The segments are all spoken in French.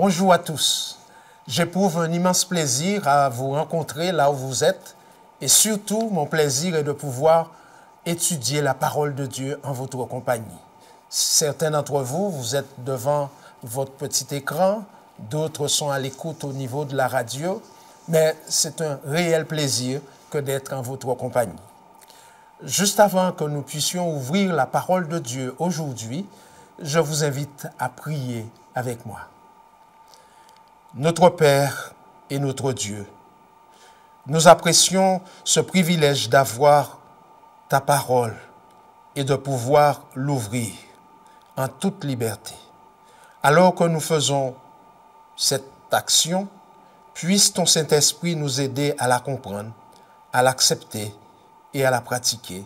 Bonjour à tous. J'éprouve un immense plaisir à vous rencontrer là où vous êtes et surtout mon plaisir est de pouvoir étudier la parole de Dieu en votre compagnie. Certains d'entre vous, vous êtes devant votre petit écran, d'autres sont à l'écoute au niveau de la radio, mais c'est un réel plaisir que d'être en votre compagnie. Juste avant que nous puissions ouvrir la parole de Dieu aujourd'hui, je vous invite à prier avec moi. Notre Père et notre Dieu, nous apprécions ce privilège d'avoir ta parole et de pouvoir l'ouvrir en toute liberté. Alors que nous faisons cette action, puisse ton Saint-Esprit nous aider à la comprendre, à l'accepter et à la pratiquer.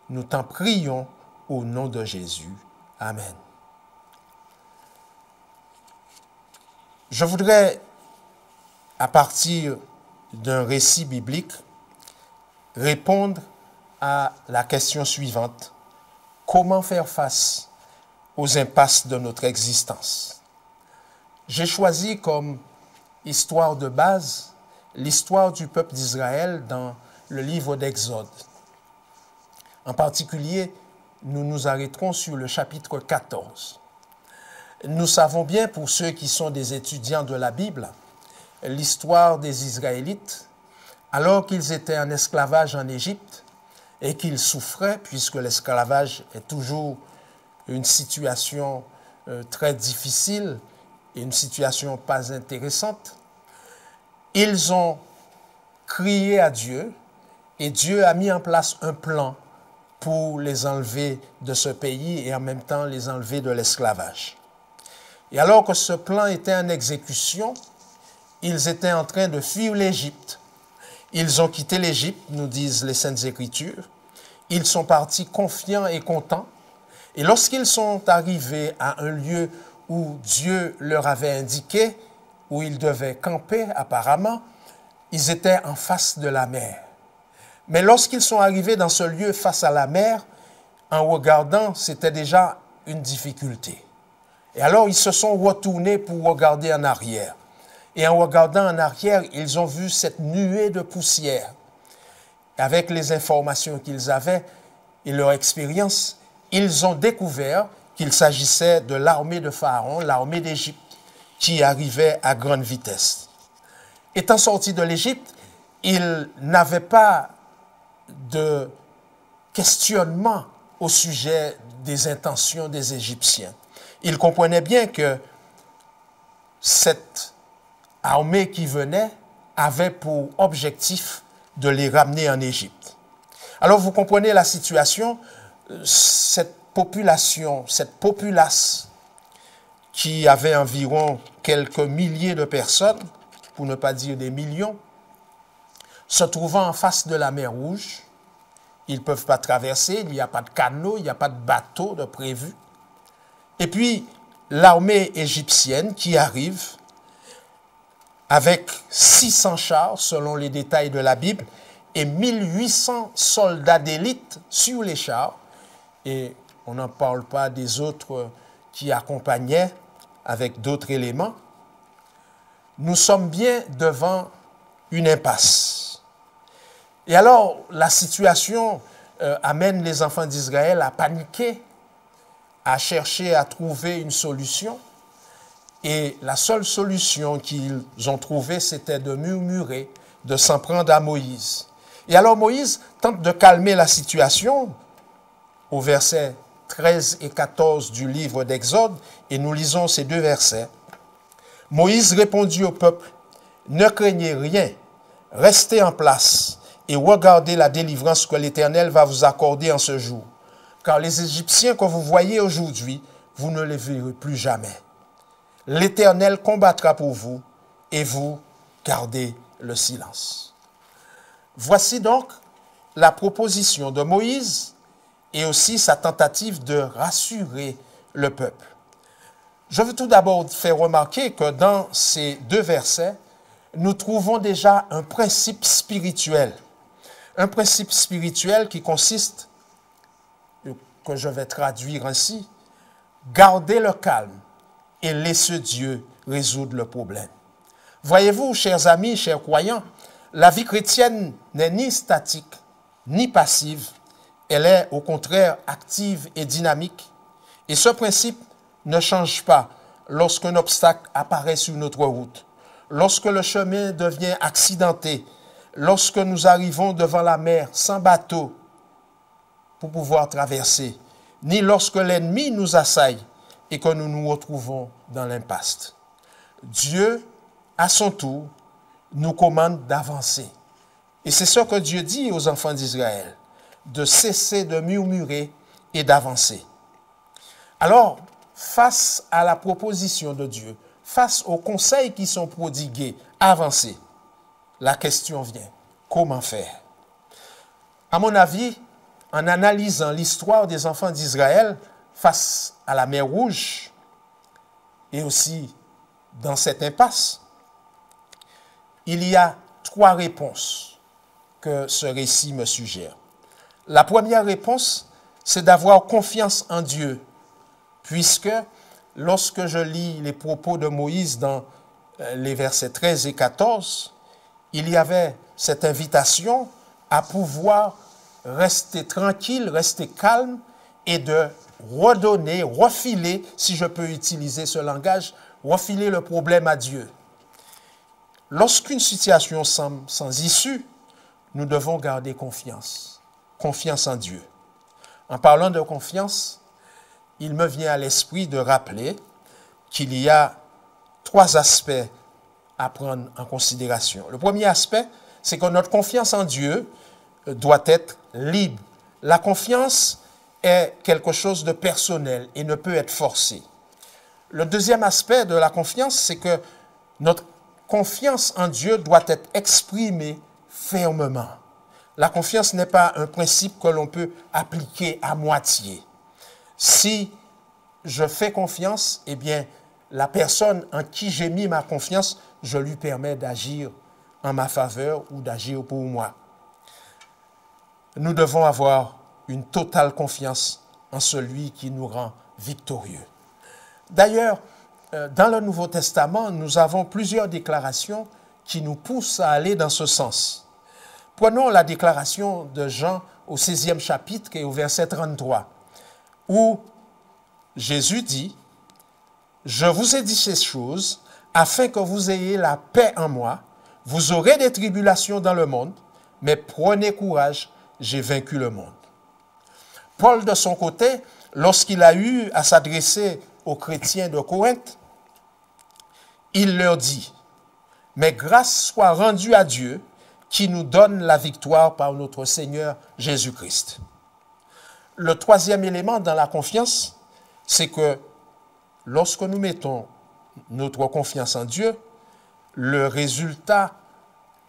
Nous t'en prions au nom de Jésus. Amen. Je voudrais, à partir d'un récit biblique, répondre à la question suivante. Comment faire face aux impasses de notre existence? J'ai choisi comme histoire de base l'histoire du peuple d'Israël dans le livre d'Exode. En particulier, nous nous arrêterons sur le chapitre 14. Nous savons bien, pour ceux qui sont des étudiants de la Bible, l'histoire des Israélites, alors qu'ils étaient en esclavage en Égypte et qu'ils souffraient, puisque l'esclavage est toujours une situation très difficile et une situation pas intéressante, ils ont crié à Dieu et Dieu a mis en place un plan pour les enlever de ce pays et en même temps les enlever de l'esclavage. Et alors que ce plan était en exécution, ils étaient en train de fuir l'Égypte. Ils ont quitté l'Égypte, nous disent les Saintes Écritures. Ils sont partis confiants et contents. Et lorsqu'ils sont arrivés à un lieu où Dieu leur avait indiqué, où ils devaient camper apparemment, ils étaient en face de la mer. Mais lorsqu'ils sont arrivés dans ce lieu face à la mer, en regardant, c'était déjà une difficulté. Et alors, ils se sont retournés pour regarder en arrière. Et en regardant en arrière, ils ont vu cette nuée de poussière. Avec les informations qu'ils avaient et leur expérience, ils ont découvert qu'il s'agissait de l'armée de Pharaon, l'armée d'Égypte, qui arrivait à grande vitesse. Étant sortis de l'Égypte, ils n'avaient pas de questionnement au sujet des intentions des Égyptiens. Ils comprenaient bien que cette armée qui venait avait pour objectif de les ramener en Égypte. Alors vous comprenez la situation, cette populace qui avait environ quelques milliers de personnes, pour ne pas dire des millions, se trouvant en face de la mer Rouge. Ils ne peuvent pas traverser, il n'y a pas de canot, il n'y a pas de bateau de prévu. Et puis, l'armée égyptienne qui arrive avec 600 chars, selon les détails de la Bible, et 1800 soldats d'élite sur les chars. Et on n'en parle pas des autres qui accompagnaient avec d'autres éléments. Nous sommes bien devant une impasse. Et alors, la situation amène les enfants d'Israël à paniquer, à chercher à trouver une solution. Et la seule solution qu'ils ont trouvée, c'était de murmurer, de s'en prendre à Moïse. Et alors Moïse tente de calmer la situation au verset 13 et 14 du livre d'Exode, et nous lisons ces deux versets. Moïse répondit au peuple, « Ne craignez rien, restez en place et regardez la délivrance que l'Éternel va vous accorder en ce jour. Car les Égyptiens que vous voyez aujourd'hui, vous ne les verrez plus jamais. L'Éternel combattra pour vous et vous gardez le silence. » Voici donc la proposition de Moïse et aussi sa tentative de rassurer le peuple. Je veux tout d'abord faire remarquer que dans ces deux versets, nous trouvons déjà un principe spirituel. Un principe spirituel qui consiste, que je vais traduire ainsi, garder le calme et laisser Dieu résoudre le problème. Voyez-vous, chers amis, chers croyants, la vie chrétienne n'est ni statique, ni passive. Elle est au contraire active et dynamique. Et ce principe ne change pas lorsqu'un obstacle apparaît sur notre route, lorsque le chemin devient accidenté, lorsque nous arrivons devant la mer sans bateau pour pouvoir traverser, ni lorsque l'ennemi nous assaille et que nous nous retrouvons dans l'impasse. Dieu, à son tour, nous commande d'avancer. Et c'est ce que Dieu dit aux enfants d'Israël, de cesser de murmurer et d'avancer. Alors, face à la proposition de Dieu, face aux conseils qui sont prodigués, avancer, la question vient, comment faire? À mon avis, en analysant l'histoire des enfants d'Israël face à la mer Rouge et aussi dans cette impasse, il y a 3 réponses que ce récit me suggère. La première réponse, c'est d'avoir confiance en Dieu, puisque lorsque je lis les propos de Moïse dans les versets 13 et 14, il y avait cette invitation à pouvoir rester tranquille, rester calme et de redonner, refiler, si je peux utiliser ce langage, refiler le problème à Dieu. Lorsqu'une situation semble sans issue, nous devons garder confiance. Confiance en Dieu. En parlant de confiance, il me vient à l'esprit de rappeler qu'il y a 3 aspects à prendre en considération. Le premier aspect, c'est que notre confiance en Dieu doit être libre. La confiance est quelque chose de personnel et ne peut être forcée. Le deuxième aspect de la confiance, c'est que notre confiance en Dieu doit être exprimée fermement. La confiance n'est pas un principe que l'on peut appliquer à moitié. Si je fais confiance, eh bien, la personne en qui j'ai mis ma confiance, je lui permets d'agir en ma faveur ou d'agir pour moi. Nous devons avoir une totale confiance en celui qui nous rend victorieux. D'ailleurs, dans le Nouveau Testament, nous avons plusieurs déclarations qui nous poussent à aller dans ce sens. Prenons la déclaration de Jean au 16e chapitre et au verset 33, où Jésus dit « Je vous ai dit ces choses afin que vous ayez la paix en moi. Vous aurez des tribulations dans le monde, mais prenez courage, j'ai vaincu le monde. » Paul, de son côté, lorsqu'il a eu à s'adresser aux chrétiens de Corinthe, il leur dit « Mais grâce soit rendue à Dieu qui nous donne la victoire par notre Seigneur Jésus-Christ. » Le troisième élément dans la confiance, c'est que lorsque nous mettons notre confiance en Dieu, le résultat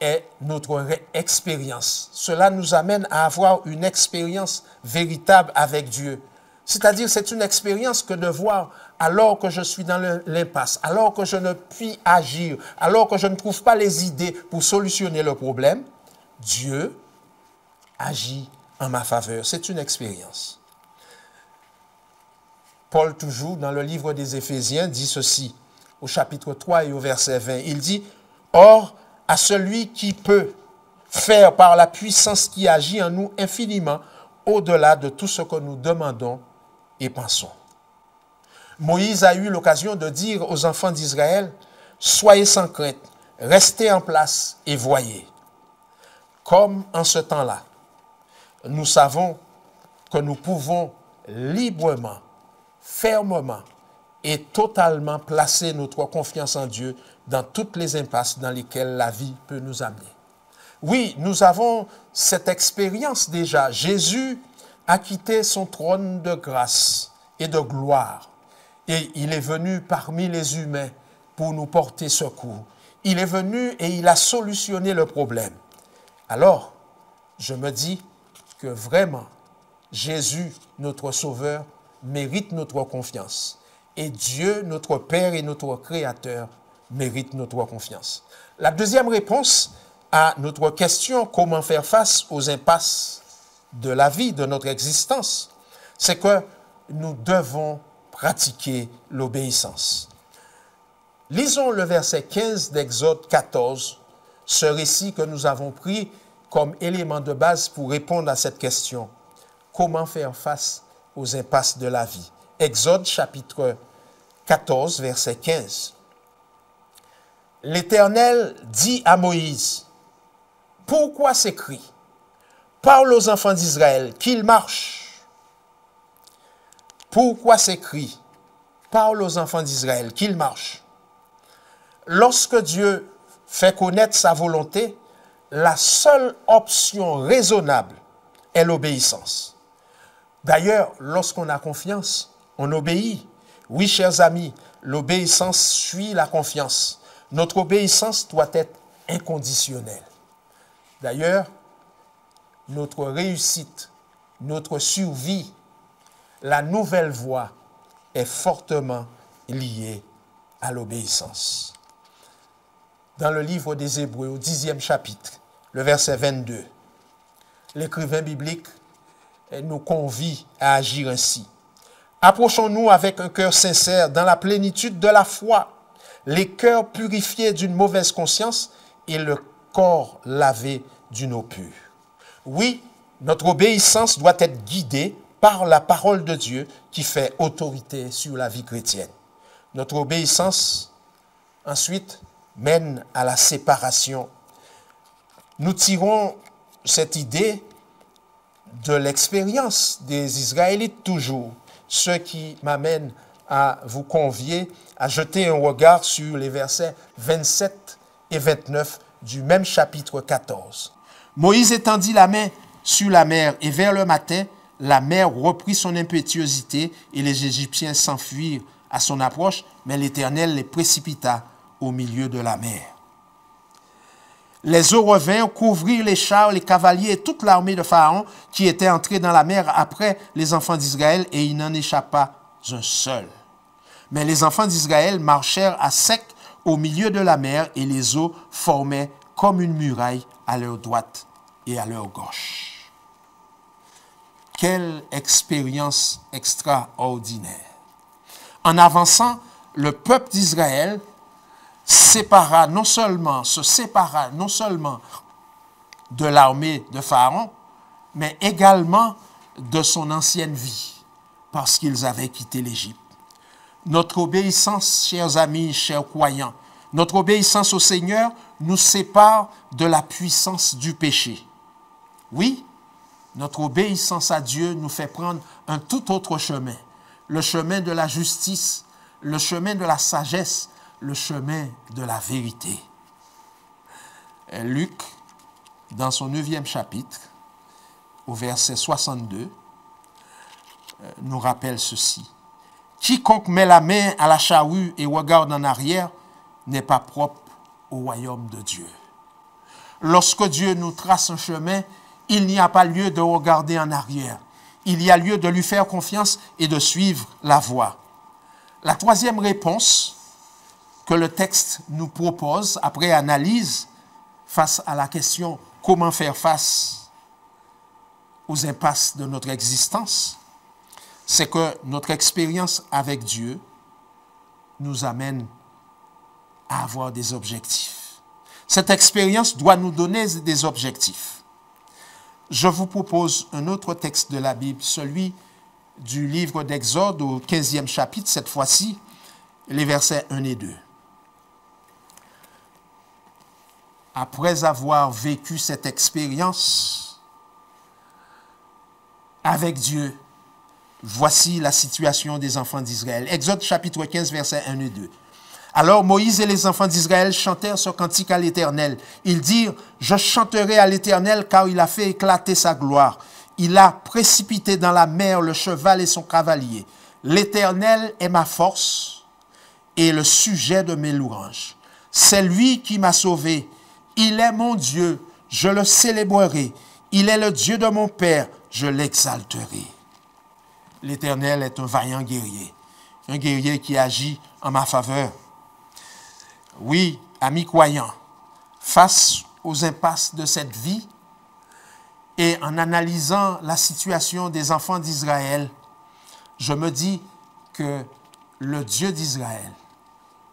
est notre expérience. Cela nous amène à avoir une expérience véritable avec Dieu. C'est-à-dire, c'est une expérience que de voir, alors que je suis dans l'impasse, alors que je ne puis agir, alors que je ne trouve pas les idées pour solutionner le problème, Dieu agit en ma faveur. C'est une expérience. Paul, toujours dans le livre des Éphésiens, dit ceci, au chapitre 3 et au verset 20. Il dit « Or, à celui qui peut faire par la puissance qui agit en nous infiniment au-delà de tout ce que nous demandons et pensons. » Moïse a eu l'occasion de dire aux enfants d'Israël, « Soyez sans crainte, restez en place et voyez. » Comme en ce temps-là, nous savons que nous pouvons librement, fermement et totalement placer notre confiance en Dieu dans toutes les impasses dans lesquelles la vie peut nous amener. Oui, nous avons cette expérience déjà. Jésus a quitté son trône de grâce et de gloire et il est venu parmi les humains pour nous porter secours. Il est venu et il a solutionné le problème. Alors, je me dis que vraiment, Jésus, notre Sauveur, mérite notre confiance. Et Dieu, notre Père et notre Créateur, mérite notre confiance. La deuxième réponse à notre question, comment faire face aux impasses de la vie, de notre existence, c'est que nous devons pratiquer l'obéissance. Lisons le verset 15 d'Exode 14, ce récit que nous avons pris comme élément de base pour répondre à cette question. Comment faire face aux impasses de la vie? Exode chapitre 14, verset 15. L'Éternel dit à Moïse, « Pourquoi ces cris? Parle aux enfants d'Israël qu'ils marchent. » Pourquoi ces cris? Parle aux enfants d'Israël qu'ils marchent. Lorsque Dieu fait connaître sa volonté, la seule option raisonnable est l'obéissance. D'ailleurs, lorsqu'on a confiance, on obéit. Oui, chers amis, l'obéissance suit la confiance. Notre obéissance doit être inconditionnelle. D'ailleurs, notre réussite, notre survie, la nouvelle voie est fortement liée à l'obéissance. Dans le livre des Hébreux, au 10e chapitre, le verset 22, l'écrivain biblique nous convie à agir ainsi. Approchons-nous avec un cœur sincère dans la plénitude de la foi, les cœurs purifiés d'une mauvaise conscience et le corps lavé d'une eau pure. Oui, notre obéissance doit être guidée par la parole de Dieu qui fait autorité sur la vie chrétienne. Notre obéissance, ensuite, mène à la séparation. Nous tirons cette idée de l'expérience des Israélites toujours, ce qui m'amène à vous convier à jeter un regard sur les versets 27 et 29 du même chapitre 14. Moïse étendit la main sur la mer et vers le matin, la mer reprit son impétuosité et les Égyptiens s'enfuirent à son approche, mais l'Éternel les précipita au milieu de la mer. Les eaux revinrent, couvrirent les chars, les cavaliers et toute l'armée de Pharaon qui était entrée dans la mer après les enfants d'Israël, et il n'en échappa un seul. Mais les enfants d'Israël marchèrent à sec au milieu de la mer et les eaux formaient comme une muraille à leur droite et à leur gauche. Quelle expérience extraordinaire! En avançant, le peuple d'Israël se sépara non seulement de l'armée de Pharaon, mais également de son ancienne vie, parce qu'ils avaient quitté l'Égypte. Notre obéissance, chers amis, chers croyants, notre obéissance au Seigneur nous sépare de la puissance du péché. Oui, notre obéissance à Dieu nous fait prendre un tout autre chemin, le chemin de la justice, le chemin de la sagesse, le chemin de la vérité. Luc, dans son 9e chapitre, au verset 62, nous rappelle ceci. « Quiconque met la main à la charrue et regarde en arrière n'est pas propre au royaume de Dieu. » Lorsque Dieu nous trace un chemin, il n'y a pas lieu de regarder en arrière. Il y a lieu de lui faire confiance et de suivre la voie. La troisième réponse que le texte nous propose après analyse face à la question « Comment faire face aux impasses de notre existence ?» c'est que notre expérience avec Dieu nous amène à avoir des objectifs. Cette expérience doit nous donner des objectifs. Je vous propose un autre texte de la Bible, celui du livre d'Exode au 15e chapitre, cette fois-ci, les versets 1 et 2. Après avoir vécu cette expérience avec Dieu, voici la situation des enfants d'Israël. Exode chapitre 15, versets 1 et 2. Alors Moïse et les enfants d'Israël chantèrent ce cantique à l'Éternel. Ils dirent, « Je chanterai à l'Éternel car il a fait éclater sa gloire. Il a précipité dans la mer le cheval et son cavalier. L'Éternel est ma force et le sujet de mes louanges. C'est lui qui m'a sauvé. Il est mon Dieu, je le célébrerai. Il est le Dieu de mon Père, je l'exalterai. » L'Éternel est un vaillant guerrier qui agit en ma faveur. Oui, amis croyants, face aux impasses de cette vie et en analysant la situation des enfants d'Israël, je me dis que le Dieu d'Israël,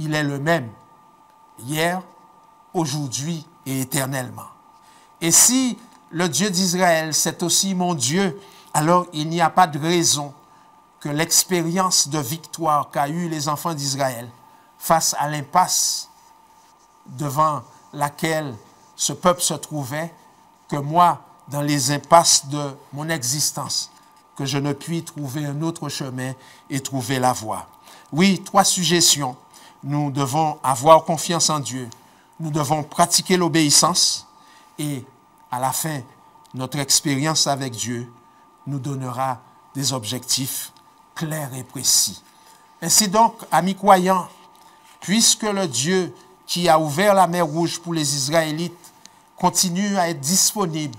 il est le même, hier, aujourd'hui et éternellement. Et si le Dieu d'Israël, c'est aussi mon Dieu, alors il n'y a pas de raison que l'expérience de victoire qu'a eu les enfants d'Israël face à l'impasse devant laquelle ce peuple se trouvait, que moi, dans les impasses de mon existence, que je ne puis trouver un autre chemin et trouver la voie. Oui, 3 suggestions. Nous devons avoir confiance en Dieu. Nous devons pratiquer l'obéissance et à la fin, notre expérience avec Dieu nous donnera des objectifs clairs et précis. Ainsi donc, amis croyants, puisque le Dieu qui a ouvert la mer Rouge pour les Israélites continue à être disponible,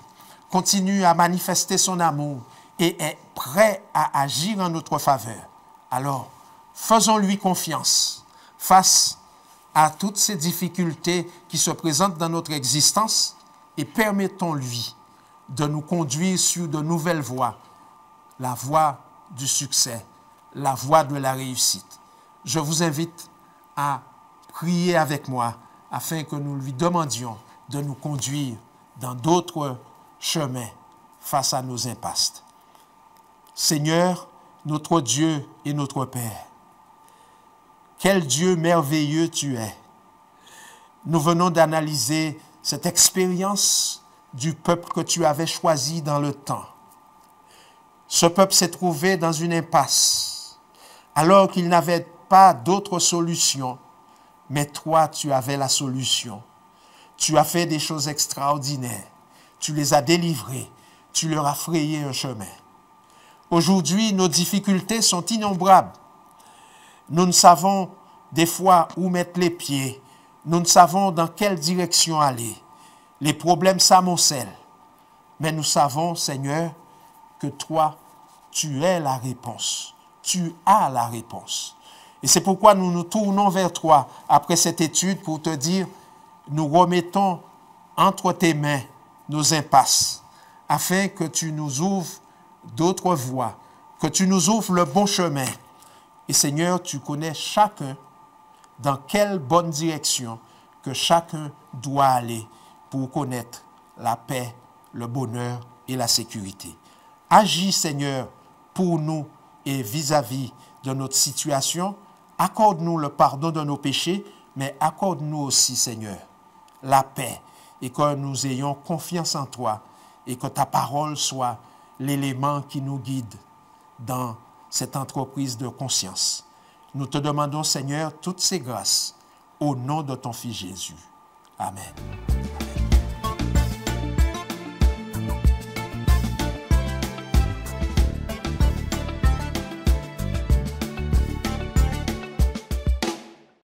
continue à manifester son amour et est prêt à agir en notre faveur, alors faisons-lui confiance face à toutes ces difficultés qui se présentent dans notre existence et permettons-lui de nous conduire sur de nouvelles voies, la voie du succès, la voie de la réussite. Je vous invite à prier avec moi afin que nous lui demandions de nous conduire dans d'autres chemins face à nos impasses. Seigneur, notre Dieu et notre Père, quel Dieu merveilleux tu es. Nous venons d'analyser cette expérience du peuple que tu avais choisi dans le temps. Ce peuple s'est trouvé dans une impasse, alors qu'il n'avait pas d'autre solution, mais toi, tu avais la solution. Tu as fait des choses extraordinaires. Tu les as délivrés. Tu leur as frayé un chemin. Aujourd'hui, nos difficultés sont innombrables. Nous ne savons des fois où mettre les pieds. Nous ne savons dans quelle direction aller. Les problèmes s'amoncellent. Mais nous savons, Seigneur, que toi, tu es la réponse. Tu as la réponse. Et c'est pourquoi nous nous tournons vers toi après cette étude pour te dire, nous remettons entre tes mains nos impasses, afin que tu nous ouvres d'autres voies, que tu nous ouvres le bon chemin. Et Seigneur, tu connais chacun dans quelle bonne direction que chacun doit aller pour connaître la paix, le bonheur et la sécurité. Agis, Seigneur, pour nous et vis-à-vis de notre situation. Accorde-nous le pardon de nos péchés, mais accorde-nous aussi, Seigneur, la paix et que nous ayons confiance en toi et que ta parole soit l'élément qui nous guide dans cette entreprise de conscience. Nous te demandons, Seigneur, toutes ces grâces au nom de ton Fils Jésus. Amen.